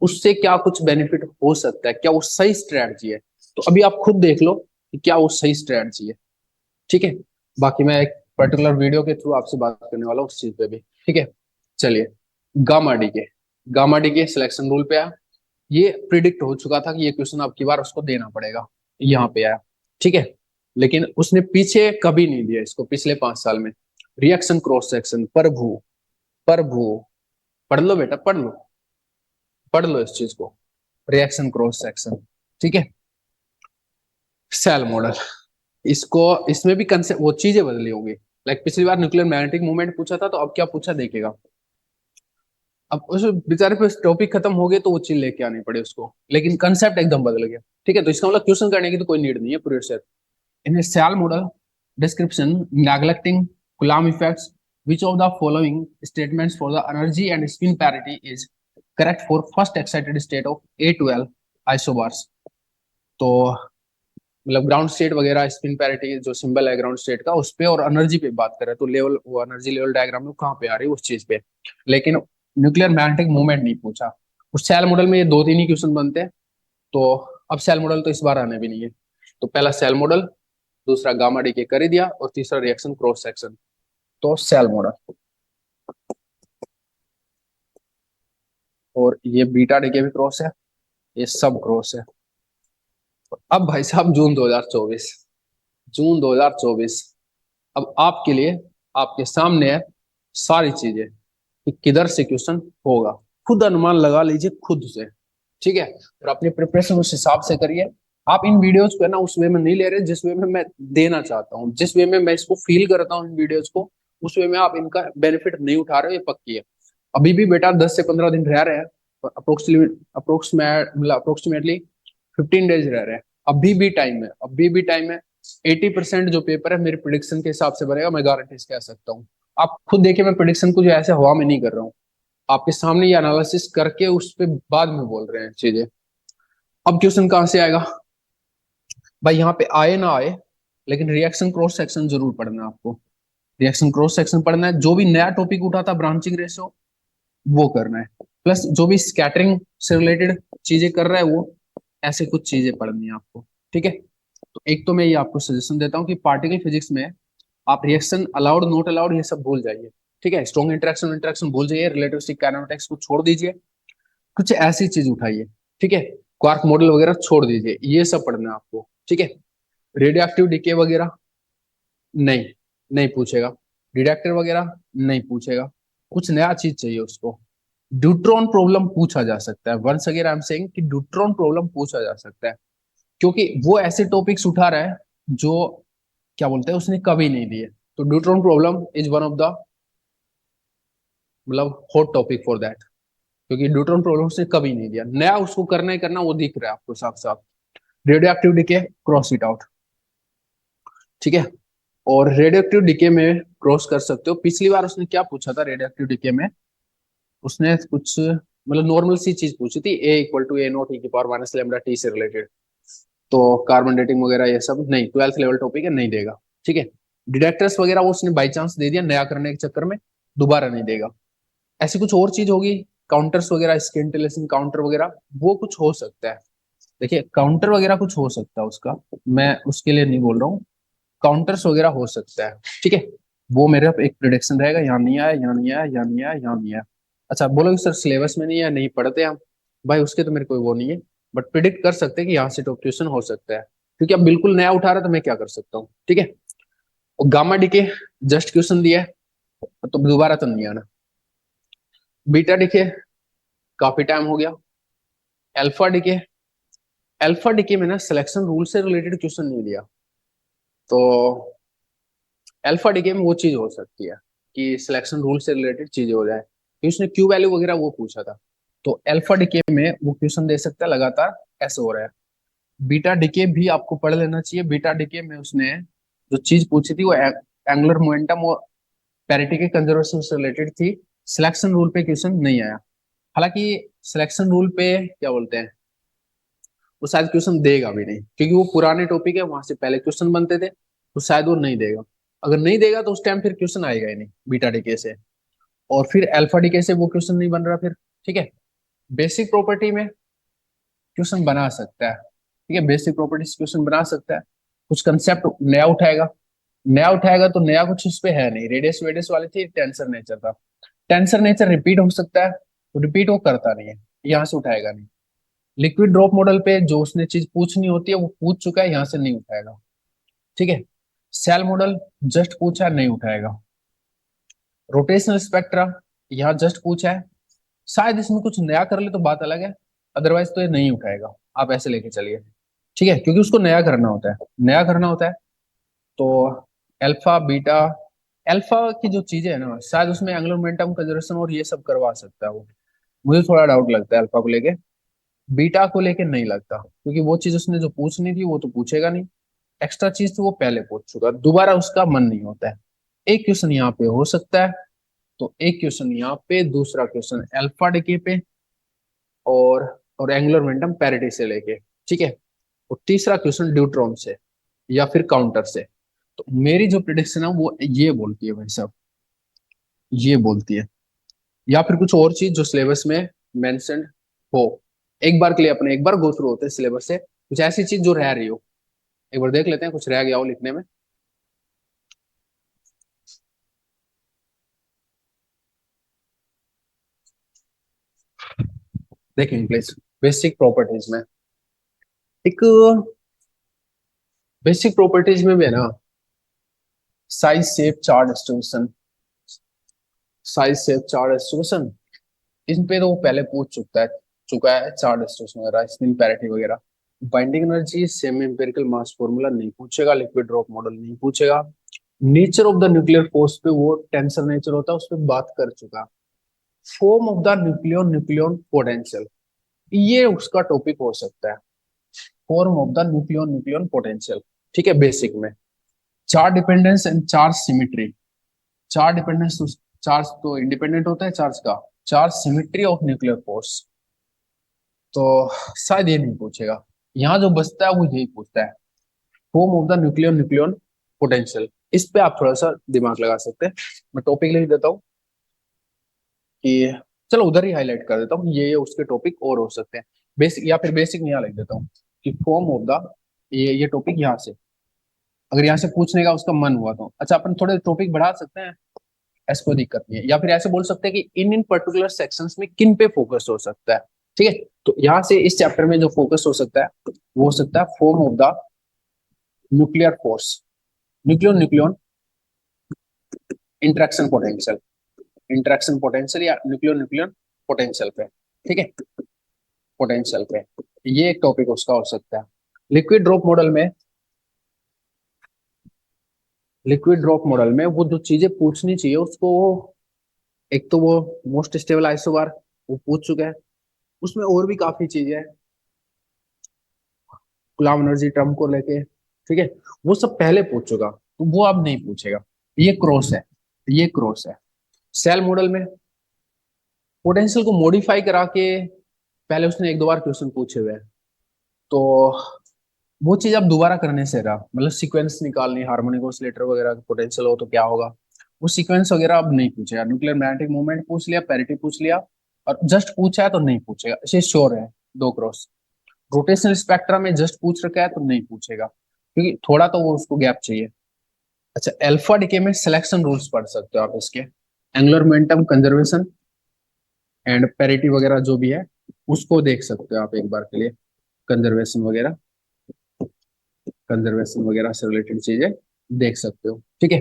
उससे क्या कुछ बेनिफिट हो सकता है, क्या वो सही स्ट्रेटजी है। तो अभी आप खुद देख लो कि क्या वो सही स्ट्रेटजी है, ठीक है। बाकी मैं एक पर्टिकुलर वीडियो के थ्रू आपसे बात करने वाला हूँ उस चीज पे भी, ठीक है। चलिए, गामा डी के, गामा डी के सिलेक्शन रूल पे आया, ये प्रिडिक्ट हो चुका था कि ये क्वेश्चन अब की बार उसको देना पड़ेगा, यहाँ पे आया, ठीक है। लेकिन उसने पीछे कभी नहीं दिया इसको पिछले 5 साल में। रिएक्शन क्रॉस सेक्शन, प्रभु, प्रभु, पढ़ लो बेटा, पढ़ लो, पढ़ लो इस चीज को, रिएक्शन क्रॉस सेक्शन, ठीक है। सेल मॉडल, इसको, इसमें भी कंसेप्ट वो चीजें बदली होंगी। लाइक पिछली बार न्यूक्लियर मैग्नेटिक मूवमेंट पूछा था, तो अब क्या पूछा देखेगा। अब उस बेचारे पे टॉपिक खत्म हो गए तो वो चीज लेके आनी पड़ी उसको, लेकिन कंसेप्ट एकदम बदल गया, ठीक है। तो इसका मतलब क्वेश्चन करने की तो कोई नीड नहीं है पूरे set. In a shell model description, neglecting Coulomb effects, which of the following statements for the energy and spin parity is correct for first excited state of A12 isobars। तो मतलब ground state वगैरह, spin parity जो symbol है ground state का उस पे, और energy पे बात करें तो लेवल, वो एनर्जी लेवल डायग्राम में कहाँ पे आ रही है उस चीज पे, लेकिन न्यूक्लियर मैग्नेटिक मूवमेंट नहीं पूछा। उस सेल मॉडल में ये दो तीन ही क्वेश्चन बनते हैं, तो अब सेल मॉडल तो इस बार आने भी नहीं है। तो पहला सेल मॉडल, दूसरा गामा डी के कर ही दिया, और तीसरा रिएक्शन क्रॉस सेक्शन, तो सेल मॉडल, और ये बीटा डी के भी क्रॉस है, ये सब क्रॉस है। अब भाई साहब जून 2024, जून 2024, अब आपके लिए, आपके सामने है सारी चीजें कि किधर से क्वेश्चन होगा, खुद अनुमान लगा लीजिए खुद से, ठीक है। और अपनी प्रिपरेशन उस हिसाब से करिए। आप इन वीडियोज को है ना उस वे में नहीं ले रहे जिस वे में मैं देना चाहता हूँ, जिस वे में मैं इसको फील करता हूँ इन वीडियोज को, उस वे में आप इनका बेनिफिट नहीं उठा रहे हो, ये पक्की है। अभी भी बेटा 10 से 15 दिन रह रहे हैं, अप्रोक्सीमेटली 15 डेज रह रहे हैं, अभी भी टाइम है, अभी भी टाइम है। 80% जो पेपर है मेरे प्रिडिक्शन के हिसाब से बनेगा, मैं गारंटी कह सकता हूँ। आप खुद देखिए, मैं प्रिडिक्शन को जो ऐसे हवा में नहीं कर रहा हूँ, आपके सामने ये एनालिसिस करके उस पर बाद में बोल रहे हैं चीजें। अब क्वेश्चन कहाँ से आएगा भाई, यहाँ पे आए ना आए, लेकिन रिएक्शन क्रॉस सेक्शन जरूर पढ़ना है आपको, रिएक्शन क्रॉस सेक्शन पढ़ना है, जो भी नया टॉपिक उठा था ब्रांचिंग रेशो वो करना है, प्लस जो भी स्कैटरिंग से रिलेटेड चीजें कर रहा है वो, ऐसे कुछ चीजें पढ़नी है आपको। ठीक है, तो एक तो मैं ये आपको सजेशन देता हूँ कि पार्टिकल फिजिक्स में आप रिएक्शन अलाउड नॉट अलाउड ये सब भूल जाइए। ठीक है, स्ट्रॉन्ग इंटरेक्शन इंटरेक्शन भूल जाइए, रिलेटिविस्टिक काइनेमेटिक्स को छोड़ दीजिए, कुछ ऐसी चीज उठाइए। ठीक है, क्वार्क मॉडल वगैरह छोड़ दीजिए, ये सब पढ़ना है आपको। ठीक है, रेडियो एक्टिव डीके वगैरह नहीं, नहीं पूछेगा। डिटेक्टर वगैरह नहीं पूछेगा, कुछ नया चीज चाहिए उसको। ड्यूट्रॉन प्रॉब्लम पूछा जा सकता है, once again I am saying कि ड्यूट्रॉन प्रॉब्लम पूछा जा सकता है, क्योंकि वो ऐसे टॉपिक्स उठा रहा है जो क्या बोलते हैं उसने कभी नहीं दिए। तो deuteron problem is one of the मतलब हॉट टॉपिक फॉर दैट, क्योंकि ड्यूट्रॉन प्रॉब्लम उसने कभी नहीं दिया, नया उसको करना ही करना, वो दिख रहा है आपको साफ साफ। Radioactive decay cross it out. ठीक है, और रेडियो एक्टिव डीके में क्रॉस कर सकते हो। पिछली बार उसने क्या पूछा था रेडियो एक्टिव डीके में, उसने कुछ मतलब नॉर्मल सी चीज पूछी थी, ए इक्वल टू ए नॉट ई की पावर माइनस लेमडा टी से रिलेटेड। तो कार्बन डेटिंग वगैरह ये सब नहीं, 12th लेवल टॉपिक है, नहीं देगा। ठीक है, डिटेक्टर्स वगैरह वो उसने बाई चांस दे दिया, नया करने के चक्कर में दोबारा नहीं देगा। ऐसी कुछ और चीज होगी, काउंटर्स वगैरह, स्किंटिलेशन काउंटर वगैरह, वो कुछ हो सकता है। देखिए काउंटर वगैरह कुछ हो सकता है उसका, मैं उसके लिए नहीं बोल रहा हूँ, काउंटर्स वगैरह हो सकता है। ठीक है, वो मेरा एक प्रिडिक्शन रहेगा, यहाँ नहीं आया, यहाँ नहीं आया, यहाँ नहीं आया, यहाँ नहीं आया। अच्छा बोलोगे सर सिलेबस में नहीं है, नहीं पढ़ते हम, भाई उसके तो मेरे कोई वो नहीं है, बट प्रिडिक्ट कर सकते हैं कि यहाँ से टॉप क्वेश्चन हो सकता है, क्योंकि अब बिल्कुल नया उठा रहा है तो मैं क्या कर सकता हूँ। ठीक है, और गामा डीके जस्ट क्वेश्चन दिया है तो दोबारा तो नहीं आना। बीटा डीके काफी टाइम हो गया। अल्फा डीके, अल्फा डीके में ना सिलेक्शन रूल से रिलेटेड क्वेश्चन नहीं दिया, तो अल्फा डीके में वो चीज हो सकती है कि सिलेक्शन रूल से रिलेटेड चीजें हो जाए, कि उसने क्यू वैल्यू वगैरह वो पूछा था। तो अल्फा डीके में वो क्वेश्चन दे सकता है लगातार, ऐसे हो रहा है। बीटा डीके भी आपको पढ़ लेना चाहिए। बीटा डीके में उसने जो चीज पूछी थी वो एंगुलर मोमेंटम और पैरिटी के कंजर्वेशन से रिलेटेड थी, सिलेक्शन रूल पे क्वेश्चन नहीं आया। हालांकि सिलेक्शन रूल पे क्या बोलते हैं, वो शायद क्वेश्चन देगा भी नहीं, क्योंकि वो पुराने टॉपिक है, वहां से पहले क्वेश्चन बनते थे, तो शायद वो नहीं देगा। अगर नहीं देगा तो उस टाइम फिर क्वेश्चन आएगा ही नहीं बीटा डीके से, और फिर अल्फा डीके से वो क्वेश्चन नहीं बन रहा फिर। ठीक है, बेसिक प्रॉपर्टी में क्वेश्चन बना सकता है। ठीक है, बेसिक प्रॉपर्टीज क्वेश्चन बना सकता है, कुछ कंसेप्ट नया उठाएगा। नया उठाएगा तो नया कुछ उस पे है नहीं, रेडियस वेडियस वाली थी, टेंसर नेचर था। टेंसर नेचर रिपीट हो सकता है, तो रिपीट वो करता नहीं है, यहाँ से उठाएगा नहीं। लिक्विड ड्रॉप मॉडल पे जो उसने चीज पूछनी होती है वो पूछ चुका है, यहाँ से नहीं उठाएगा। ठीक है, सेल मॉडल जस्ट पूछा है, नहीं उठाएगा। रोटेशनल स्पेक्ट्रा यहाँ जस्ट पूछा है, शायद इसमें कुछ नया कर ले तो बात अलग है, अदरवाइज तो ये नहीं उठाएगा। आप ऐसे लेके चलिए। ठीक है, क्योंकि उसको नया करना होता है, नया करना होता है। तो अल्फा बीटा, अल्फा की जो चीजें है ना शायद उसमें एंगुलर मोमेंटम कंजर्वेशन और ये सब करवा सकता है वो, मुझे थोड़ा डाउट लगता है अल्फा को लेके। बीटा को लेके नहीं लगता, क्योंकि वो चीज उसने जो पूछनी थी वो तो पूछेगा नहीं, एक्स्ट्रा चीज तो वो पहले पूछ चुका, दोबारा उसका मन नहीं होता है। एक क्वेश्चन यहाँ पे हो सकता है, तो एक क्वेश्चन यहाँ पे, दूसरा क्वेश्चन अल्फा डीके पे, और एंगुलर मोमेंटम पैरिटी से लेके। ठीक है, और तीसरा क्वेश्चन ड्यूट्रॉन से या फिर काउंटर से। तो मेरी जो प्रिडिक्शन है वो ये बोलती है भाई साहब, ये बोलती है, या फिर कुछ और चीज जो सिलेबस में मेंशन्ड हो। एक बार के लिए अपने एक बार गो थ्रू होते हैं सिलेबस से, कुछ ऐसी चीज जो रह रही हो, एक बार देख लेते हैं कुछ रह गया हो लिखने में। देखेंगे प्लीज, बेसिक प्रॉपर्टीज में एक, बेसिक प्रॉपर्टीज में भी है ना, size shape charge distribution, size shape charge distribution, इन पे तो वो पहले पूछ चुका है चार्ट डिस्ट्रीब्यूशन वगैरह, स्पिन पैरिटी वगैरह। Binding energy, semi empirical mass formula नहीं पूछेगा, लिक्विड ड्रॉप मॉडल नहीं पूछेगा। Nature of the nuclear force पे वो टेंसर नेचर होता है उस पर बात कर चुका। Form of the nucleon nucleon potential, ये उसका टॉपिक हो सकता है, form of the nucleon nucleon potential. ठीक है, बेसिक में charge dependence and charge symmetry. Charge dependence, charge तो इंडिपेंडेंट होता है चार्ज का, charge symmetry of nuclear force, तो शायद ये नहीं पूछेगा। यहाँ जो बचता है वो यही पूछता है, form of the nucleon nucleon potential. इस पे आप थोड़ा सा दिमाग लगा सकते हैं। मैं टॉपिक लिख देता हूँ कि, चलो उधर ही हाईलाइट कर देता हूँ, ये उसके टॉपिक और हो सकते हैं। बेसिक, या फिर बेसिक में यहाँ लिख देता हूँ कि फॉर्म ऑफ द, ये टॉपिक यहाँ से, अगर यहाँ से पूछने का उसका मन हुआ तो। अच्छा, अपन थोड़े टॉपिक बढ़ा सकते हैं, ऐसे कोई दिक्कत नहीं है। या फिर ऐसे बोल सकते हैं कि इन इन पर्टिकुलर सेक्शंस में किन पे फोकस हो सकता है। ठीक है, तो यहाँ से इस चैप्टर में जो फोकस हो सकता है वो हो सकता है form of the nuclear force, nucleon nucleon interaction potential, interaction potential या न्यूक्लियर न्यूक्लियन पोटेंशियल पे। ठीक है, पोटेंशियल पे ये एक टॉपिक उसका हो सकता है। लिक्विड ड्रॉप मॉडल में, लिक्विड ड्रॉप मॉडल में वो जो चीजें पूछनी चाहिए उसको, एक तो वो मोस्ट स्टेबल आइसोबार वो पूछ चुका है, उसमें और भी काफी चीजें हैं, गुलाम एनर्जी टर्म को लेके। ठीक है, वो सब पहले पूछ चुका, तो वो अब नहीं पूछेगा। ये क्रॉस है, ये क्रॉस है। सेल मॉडल में पोटेंशियल को मॉडिफाई करा के पहले उसने एक दो बार क्वेश्चन पूछे हुए हैं, तो वो चीज अब दोबारा करने से रहा, मतलब सीक्वेंस निकालनी, हार्मोनिक ऑसिलेटर वगैरह का पोटेंशियल हो तो क्या होगा, वो सीक्वेंस वगैरह अब नहीं पूछेगा। न्यूक्लियर मैग्नेटिक मूवमेंट पूछ लिया, पैरिटी पूछ लिया, और जस्ट पूछा है तो नहीं पूछेगा, इसे श्योर है। दो क्रॉस। रोटेशनल स्पेक्ट्रा में जस्ट पूछ रखा है तो नहीं पूछेगा, क्योंकि थोड़ा तो वो उसको गैप चाहिए। अच्छा, अल्फा डीके में सिलेक्शन रूल्स पढ़ सकते हो आप इसके, angular momentum conservation and parity वगैरह जो भी है उसको देख सकते हो आप एक बार के लिए, कंजर्वेशन वगैरह, कंजर्वेशन वगैरह से रिलेटेड चीजें देख सकते हो। ठीक है,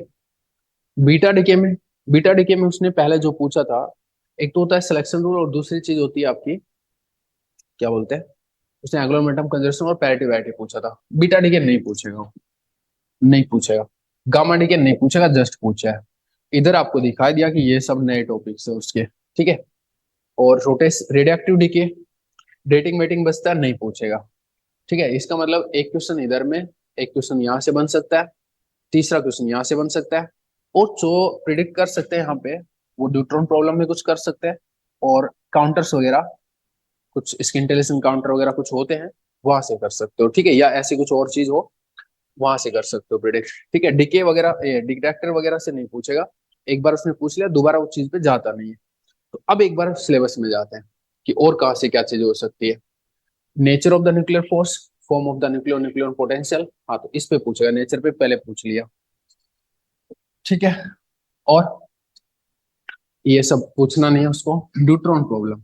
बीटा डीके में, बीटा डीके में उसने पहले जो पूछा था, एक तो होता है सिलेक्शन रूल और दूसरी चीज होती है आपकी, क्या बोलते हैं, उसने एंगुलर मोमेंटम कंजर्वेशन और पैरिटी वैरिटी पूछा था। बीटा डीके नहीं पूछेगा वो, नहीं पूछेगा। गामा डीके नहीं पूछेगा, जस्ट पूछा है। इधर आपको दिखाई दिया कि ये सब नए टॉपिक्स है उसके। ठीक है, और रोटेस रेडियोएक्टिव डीके, डेटिंग मेटिंग बचता है, नहीं पूछेगा। ठीक है, इसका मतलब एक क्वेश्चन इधर में, एक क्वेश्चन यहाँ से बन सकता है, तीसरा क्वेश्चन यहाँ से बन सकता है, और जो प्रिडिक्ट कर सकते हैं यहाँ पे वो ड्यूट्रॉन प्रॉब्लम में कुछ कर सकते हैं, और काउंटर्स वगैरह कुछ स्किन टेलीसन काउंटर वगैरह कुछ होते हैं, वहां से कर सकते हो। ठीक है, या ऐसी कुछ और चीज हो वहां से कर सकते हो प्रिडिक्ट। ठीक है, डीके वगैरह डिटेक्टर वगैरह से नहीं पूछेगा, एक बार उसने पूछ लिया दोबारा वो चीज पे जाता नहीं है। तो अब एक बार सिलेबस में जाते हैं कि और कहाँ से क्या चीज हो सकती है। Nature of the nuclear force, form of the nuclear nuclear potential, हाँ तो इस पे पूछेगा, नेचर पे पहले पूछ लिया। ठीक है, और ये सब पूछना नहीं है उसको। ड्यूट्रॉन प्रॉब्लम,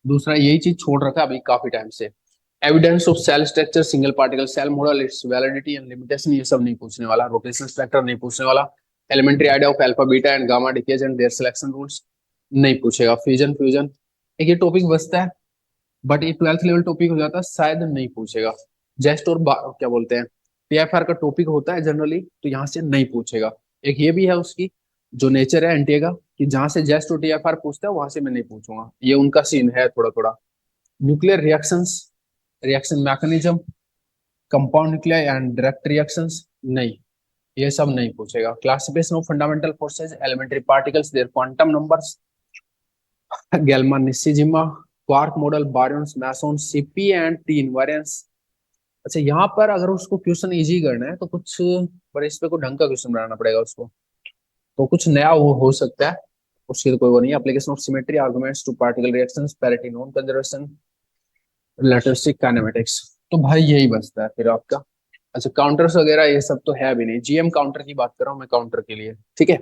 दूसरा यही चीज छोड़ रखा है अभी काफी टाइम से। Evidence of shell structure, single particle shell model, its validity and limitation, ये सब नहीं पूछने वाला। रोटेशनल स्पेक्ट्रम नहीं पूछने वाला। Elementary idea of alpha beta and gamma decays and their selection rules नहीं पूछेगा। फ्यूजन फ्यूजन एक ये टॉपिक बचता है, बट ये 12th लेवल टॉपिक हो जाता है, शायद नहीं पूछेगा। जेस्ट और क्या बोलते हैं, टीएफआर का टॉपिक होता है जनरली, तो यहाँ से नहीं पूछेगा। एक ये भी है उसकी जो नेचर है एंटीए का, कि जहां से जेस्ट और टीएफआर पूछता है वहां से मैं नहीं पूछूंगा, ये उनका सीन है थोड़ा थोड़ा। Nuclear reactions, reaction mechanism, compound nuclear and direct reactions, नहीं, ये सब नहीं पूछेगा। Classification of fundamental forces, elementary particles, their quantum numbers, Gell-Mann Nishijima, quark model, baryons, meson, CP and T invariance. अच्छा, यहाँ पर अगर उसको क्वेश्चन इजी करना है तो कुछ, पर इस पे कोई ढंग का क्वेश्चन बनाना पड़ेगा उसको, तो कुछ नया हो सकता है। उसकी तो कोई वो नहीं। Application of symmetry, arguments to particle reactions, parity non conservation, relativistic kinematics, तो भाई यही बचता है फिर आपका। अच्छा, काउंटर्स वगैरह ये सब तो है भी नहीं, जीएम काउंटर की बात कर रहा हूँ मैं काउंटर के लिए। ठीक है,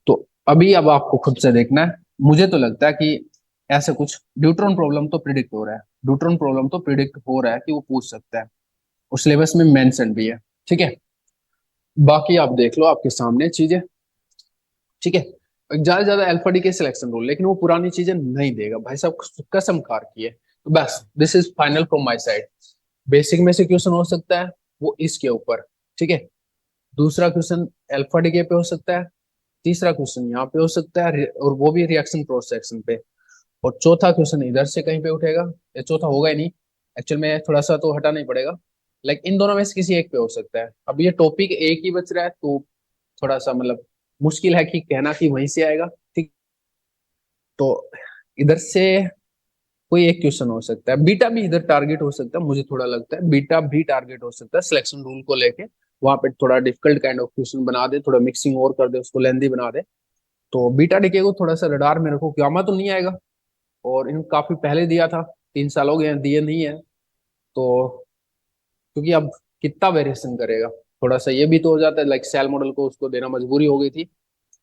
तो अभी अब आपको खुद से देखना है। मुझे तो लगता है कि ऐसा कुछ ड्यूट्रॉन प्रॉब्लम तो प्रिडिक्ट हो रहा है, ड्यूट्रॉन प्रॉब्लम तो प्रिडिक्ट हो रहा है कि वो पूछ सकता है, और सिलेबस में मेंशन भी है। ठीक है, बाकी आप देख लो आपके सामने चीजें। ठीक है, ज्यादा से ज्यादा अल्फा डी के सिलेक्शन रूल, लेकिन वो पुरानी चीजें नहीं देगा भाई साहब, कसम खार की है। तो बस this is final from my side. Basic में से क्वेश्चन हो सकता है वो इसके ऊपर। ठीक है, दूसरा क्वेश्चन अल्फा डी के पे हो सकता है, तीसरा क्वेश्चन यहाँ पे हो सकता है, और वो भी रिएक्शन क्रॉस सेक्शन पे, और चौथा क्वेश्चन इधर से कहीं पे उठेगा, या चौथा होगा ही नहीं, एक्चुअल में थोड़ा सा तो हटाना ही पड़ेगा, लाइक इन दोनों में से किसी एक पे हो सकता है। अब ये टॉपिक एक ही बच रहा है तो थोड़ा सा मतलब मुश्किल है कि कहना कि वहीं से आएगा। ठीक, तो इधर से कोई एक क्वेश्चन हो सकता है। बीटा भी इधर टारगेट हो सकता है, मुझे थोड़ा लगता है बीटा भी टारगेट हो सकता है सिलेक्शन रूल को लेके, वहां पे थोड़ा डिफिकल्ट काइंड ऑफ क्वेश्चन बना दे, थोड़ा मिक्सिंग और कर दे, उसको लेंदी बना दे। तो बीटा डीके को थोड़ा सा रडार में रखो, क्यामा तो नहीं आएगा, और इन काफी पहले दिया था, 3 साल हो गए हैं दिए नहीं है। तो क्योंकि अब कितना वेरिएशन करेगा, थोड़ा सा ये भी तो हो जाता है, लाइक सेल मॉडल को उसको देना मजबूरी हो गई थी,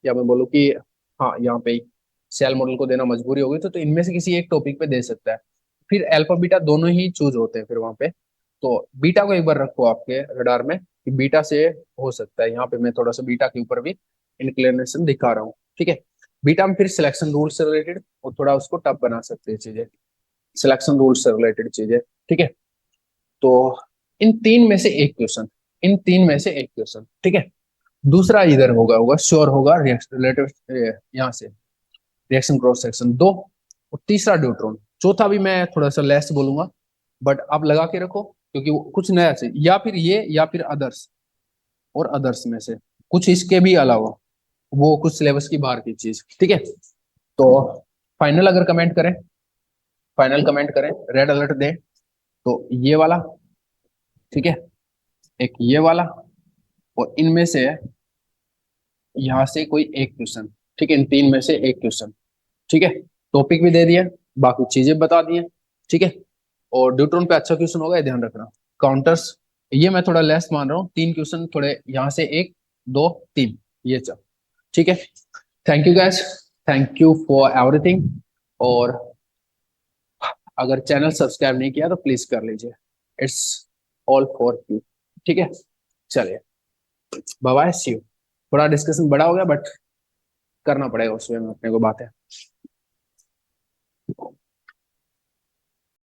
या मैं बोलूँ कि हाँ यहाँ पे ही सेल मॉडल को देना मजबूरी हो गई तो इनमें से किसी एक टॉपिक पे दे सकता है। फिर अल्फा बीटा दोनों ही चूज होते हैं फिर वहां पे। तो बीटा को एक बार रखो आपके रडार में कि बीटा से हो सकता है, यहाँ पे मैं थोड़ा सा बीटा के ऊपर भी इंक्लिनेशन दिखा रहा हूँ, ठीक है। बीटा में फिर सिलेक्शन रूल से रिलेटेड और थोड़ा उसको टफ बना सकते हैं चीजें, सिलेक्शन रूल से रिलेटेड चीजें, ठीक है। तो इन तीन में से एक क्वेश्चन, इन तीन में से एक क्वेश्चन, ठीक है। दूसरा इधर होगा होगा श्योर होगा रिलेटिव, यहाँ से रिएक्शन क्रॉस सेक्शन दो, और तीसरा ड्यूट्रॉन। चौथा भी मैं थोड़ा सा लेस बोलूंगा, बट आप लगा के रखो क्योंकि वो कुछ नया से, या फिर ये या फिर अदर्स, और अदर्स में से कुछ इसके भी अलावा, वो कुछ सिलेबस की बाहर की चीज, ठीक है। तो फाइनल अगर कमेंट करें, फाइनल कमेंट करें, रेड अलर्ट दे तो ये वाला, ठीक है, एक ये वाला, और इनमें से यहाँ से कोई एक क्वेश्चन, ठीक है, इन तीन में से एक क्वेश्चन, ठीक है। टॉपिक भी दे दिया, बाकी चीजें बता दी हैं, ठीक है। और ड्यूट्रॉन पे अच्छा क्वेश्चन होगा, ये ध्यान रखना। काउंटर्स ये मैं थोड़ा लेस मान रहा हूँ, 3 क्वेश्चन थोड़े यहाँ से, एक दो तीन, ये चल, ठीक है। Thank you gas, thank you for everything. और अगर चैनल सब्सक्राइब नहीं किया तो प्लीज कर लीजिए, इट्स ऑल फॉर यू, ठीक है। चलिए, बाय बाय, सी यू। थोड़ा डिस्कशन बड़ा हो गया बट करना पड़ेगा उसमें अपने को बात है।